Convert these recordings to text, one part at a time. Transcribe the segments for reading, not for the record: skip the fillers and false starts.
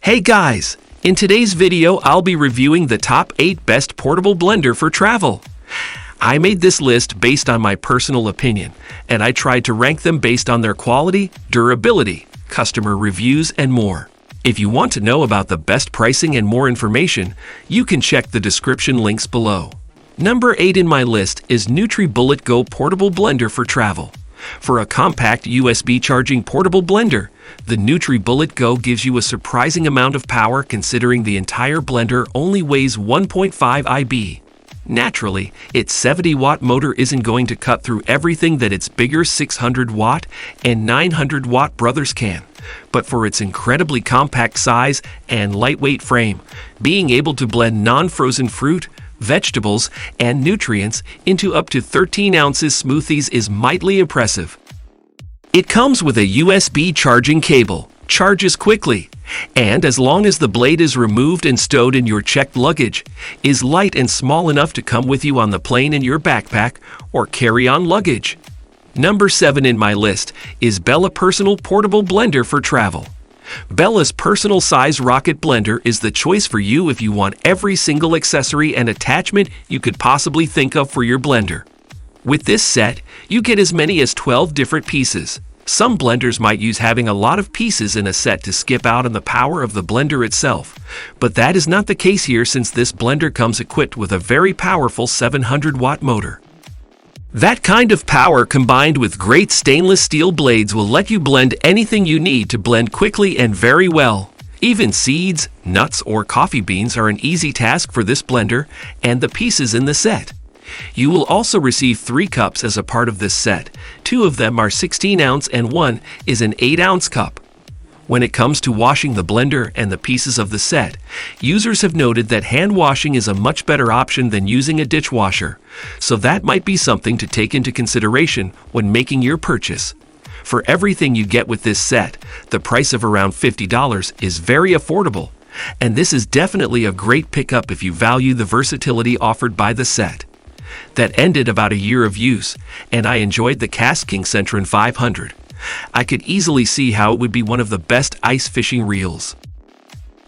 Hey guys! In today's video, I'll be reviewing the top 8 best portable blender for travel. I made this list based on my personal opinion, and I tried to rank them based on their quality, durability, customer reviews, and more. If you want to know about the best pricing and more information, you can check the description links below. Number 8 in my list is Nutri-Bullet GO Portable Blender for Travel. For a compact USB charging portable blender, the Nutri-Bullet GO gives you a surprising amount of power considering the entire blender only weighs 1.5 IB. Naturally, its 70-watt motor isn't going to cut through everything that its bigger 600-watt and 900-watt brothers can. But for its incredibly compact size and lightweight frame, being able to blend non-frozen fruit, vegetables, and nutrients into up to 13 ounces smoothies is mightily impressive. It comes with a USB charging cable, charges quickly, and as long as the blade is removed and stowed in your checked luggage, is light and small enough to come with you on the plane in your backpack or carry-on luggage. Number 7 in my list is Bella Personal Portable Blender for Travel. Bella's personal size rocket blender is the choice for you if you want every single accessory and attachment you could possibly think of for your blender. With this set, you get as many as 12 different pieces. Some blenders might use having a lot of pieces in a set to skip out on the power of the blender itself, but that is not the case here since this blender comes equipped with a very powerful 700-watt motor. That kind of power combined with great stainless steel blades will let you blend anything you need to blend quickly and very well. Even seeds, nuts, or coffee beans are an easy task for this blender and the pieces in the set. You will also receive 3 cups as a part of this set. 2 of them are 16-ounce and 1 is an 8-ounce cup. When it comes to washing the blender and the pieces of the set, users have noted that hand washing is a much better option than using a dishwasher, so that might be something to take into consideration when making your purchase. For everything you get with this set, the price of around $50 is very affordable, and this is definitely a great pickup if you value the versatility offered by the set. That ended about a year of use, and I enjoyed the Cast King Centron 500. I could easily see how it would be one of the best ice fishing reels.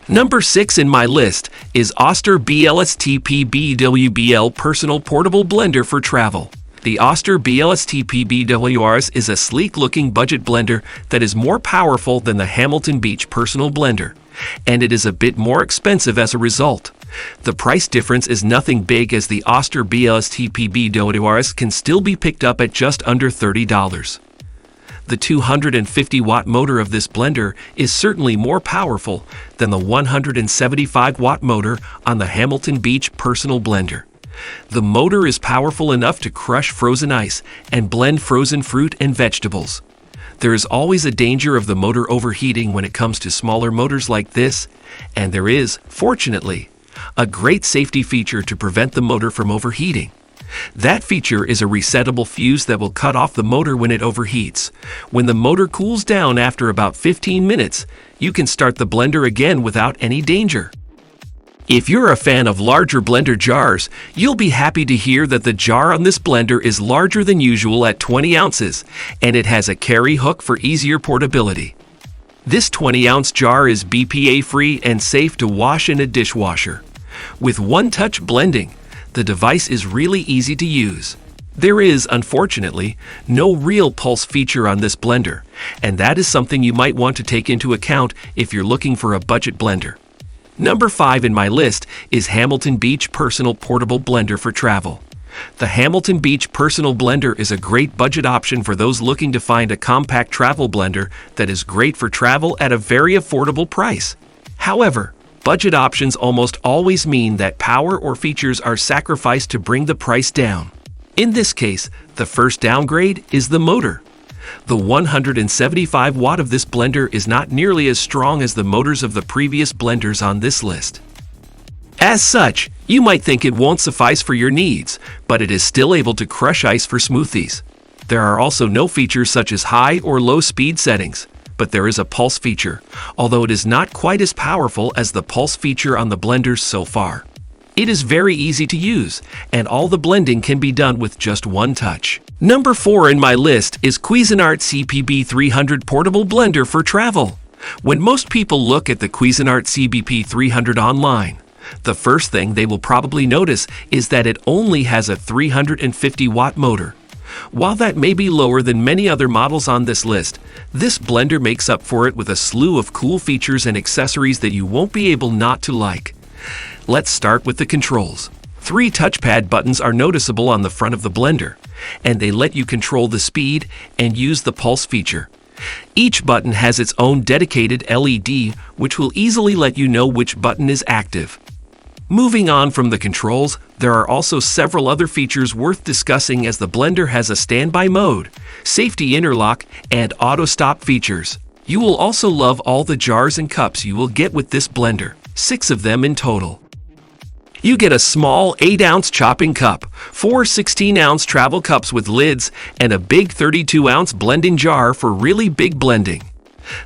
Number 6 in my list is Oster BLSTPB-WBL Personal Portable Blender for Travel. The Oster BLSTPB-WBL is a sleek-looking budget blender that is more powerful than the Hamilton Beach Personal Blender, and it is a bit more expensive as a result. The price difference is nothing big as the Oster BLSTPB-WBL can still be picked up at just under $30. The 250-watt motor of this blender is certainly more powerful than the 175-watt motor on the Hamilton Beach Personal Blender. The motor is powerful enough to crush frozen ice and blend frozen fruit and vegetables. There is always a danger of the motor overheating when it comes to smaller motors like this, and there is, fortunately, a great safety feature to prevent the motor from overheating. That feature is a resettable fuse that will cut off the motor when it overheats. When the motor cools down after about 15 minutes, you can start the blender again without any danger. If you're a fan of larger blender jars, you'll be happy to hear that the jar on this blender is larger than usual at 20 ounces, and it has a carry hook for easier portability. This 20-ounce jar is BPA-free and safe to wash in a dishwasher. With one-touch blending, the device is really easy to use. There is, unfortunately, no real pulse feature on this blender, and that is something you might want to take into account if you're looking for a budget blender. Number 5 in my list is Hamilton Beach Personal Portable Blender for Travel. The Hamilton Beach Personal Blender is a great budget option for those looking to find a compact travel blender that is great for travel at a very affordable price. However, budget options almost always mean that power or features are sacrificed to bring the price down. In this case, the first downgrade is the motor. The 175-watt of this blender is not nearly as strong as the motors of the previous blenders on this list. As such, you might think it won't suffice for your needs, but it is still able to crush ice for smoothies. There are also no features such as high or low speed settings, but there is a pulse feature, although it is not quite as powerful as the pulse feature on the blenders so far. It is very easy to use, and all the blending can be done with just one touch. Number 4 in my list is Cuisinart CPB 300 Portable Blender for Travel. When most people look at the Cuisinart CBP 300 online, the first thing they will probably notice is that it only has a 350-watt motor. While that may be lower than many other models on this list, this blender makes up for it with a slew of cool features and accessories that you won't be able not to like. Let's start with the controls. 3 touchpad buttons are noticeable on the front of the blender, and they let you control the speed and use the pulse feature. Each button has its own dedicated LED, which will easily let you know which button is active. Moving on from the controls, there are also several other features worth discussing, as the blender has a standby mode, safety interlock, and auto stop features. You will also love all the jars and cups you will get with this blender, 6 of them in total. You get a small 8-ounce chopping cup, 4 16-ounce travel cups with lids, and a big 32-ounce blending jar for really big blending.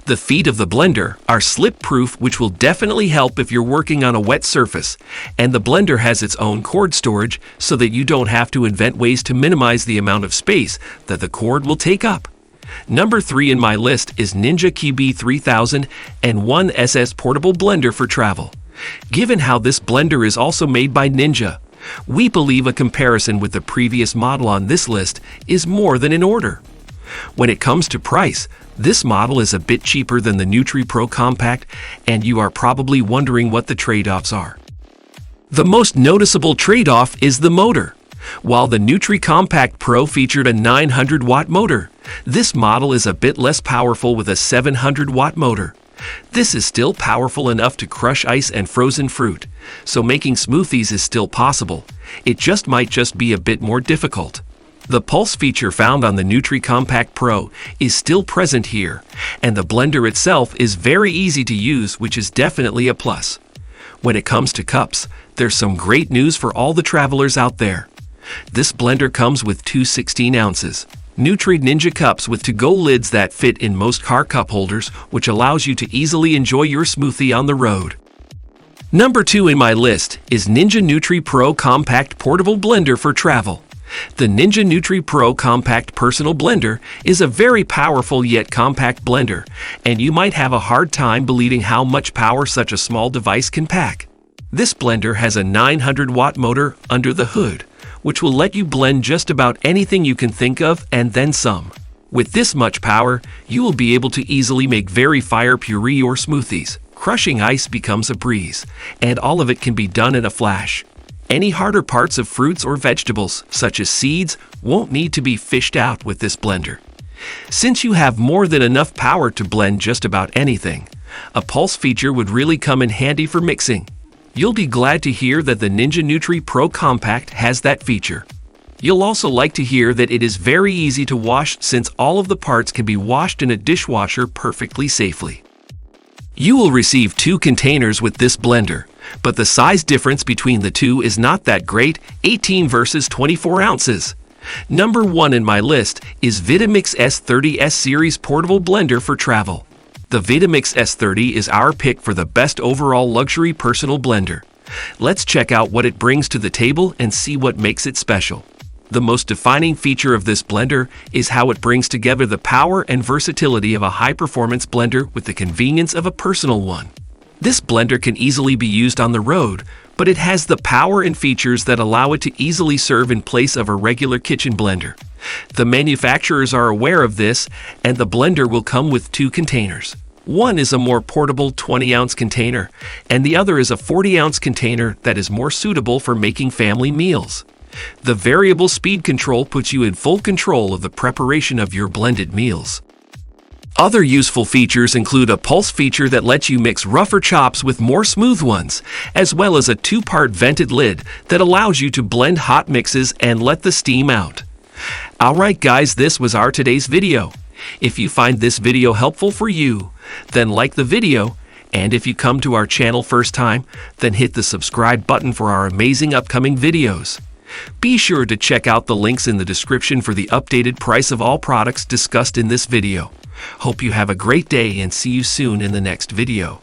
The feet of the blender are slip-proof, which will definitely help if you're working on a wet surface, and the blender has its own cord storage so that you don't have to invent ways to minimize the amount of space that the cord will take up. Number 3 in my list is Ninja QB 3000 and 1SS Portable Blender for Travel. Given how this blender is also made by Ninja, we believe a comparison with the previous model on this list is more than in order. When it comes to price, this model is a bit cheaper than the Nutri-Pro Compact, and you are probably wondering what the trade-offs are. The most noticeable trade-off is the motor. While the Nutri-Compact Pro featured a 900-watt motor, this model is a bit less powerful with a 700-watt motor. This is still powerful enough to crush ice and frozen fruit, so making smoothies is still possible. It might just be a bit more difficult. The pulse feature found on the Nutri-Compact Pro is still present here, and the blender itself is very easy to use, which is definitely a plus. When it comes to cups, there's some great news for all the travelers out there. This blender comes with 2 16-ounces Nutri Ninja cups with to-go lids that fit in most car cup holders, which allows you to easily enjoy your smoothie on the road. Number 2 in my list is Ninja Nutri-Pro Compact Portable Blender for Travel. The Ninja Nutri-Pro Compact Personal Blender is a very powerful yet compact blender, and you might have a hard time believing how much power such a small device can pack. This blender has a 900-watt motor under the hood, which will let you blend just about anything you can think of and then some. With this much power, you will be able to easily make very fire puree or smoothies. Crushing ice becomes a breeze, and all of it can be done in a flash. Any harder parts of fruits or vegetables, such as seeds, won't need to be fished out with this blender. Since you have more than enough power to blend just about anything, a pulse feature would really come in handy for mixing. You'll be glad to hear that the Ninja Nutri-Pro Compact has that feature. You'll also like to hear that it is very easy to wash, since all of the parts can be washed in a dishwasher perfectly safely. You will receive 2 containers with this blender, but the size difference between the two is not that great, 18 versus 24 ounces. Number 1 in my list is Vitamix S30 S-Series Portable Blender for Travel. The Vitamix S30 is our pick for the best overall luxury personal blender. Let's check out what it brings to the table and see what makes it special. The most defining feature of this blender is how it brings together the power and versatility of a high-performance blender with the convenience of a personal one. This blender can easily be used on the road, but it has the power and features that allow it to easily serve in place of a regular kitchen blender. The manufacturers are aware of this, and the blender will come with 2 containers. One is a more portable 20-ounce container, and the other is a 40-ounce container that is more suitable for making family meals. The variable speed control puts you in full control of the preparation of your blended meals. Other useful features include a pulse feature that lets you mix rougher chops with more smooth ones, as well as a 2-part vented lid that allows you to blend hot mixes and let the steam out. Alright guys, this was our today's video. If you find this video helpful for you, then like the video, and if you come to our channel first time, then hit the subscribe button for our amazing upcoming videos. Be sure to check out the links in the description for the updated price of all products discussed in this video. Hope you have a great day and see you soon in the next video.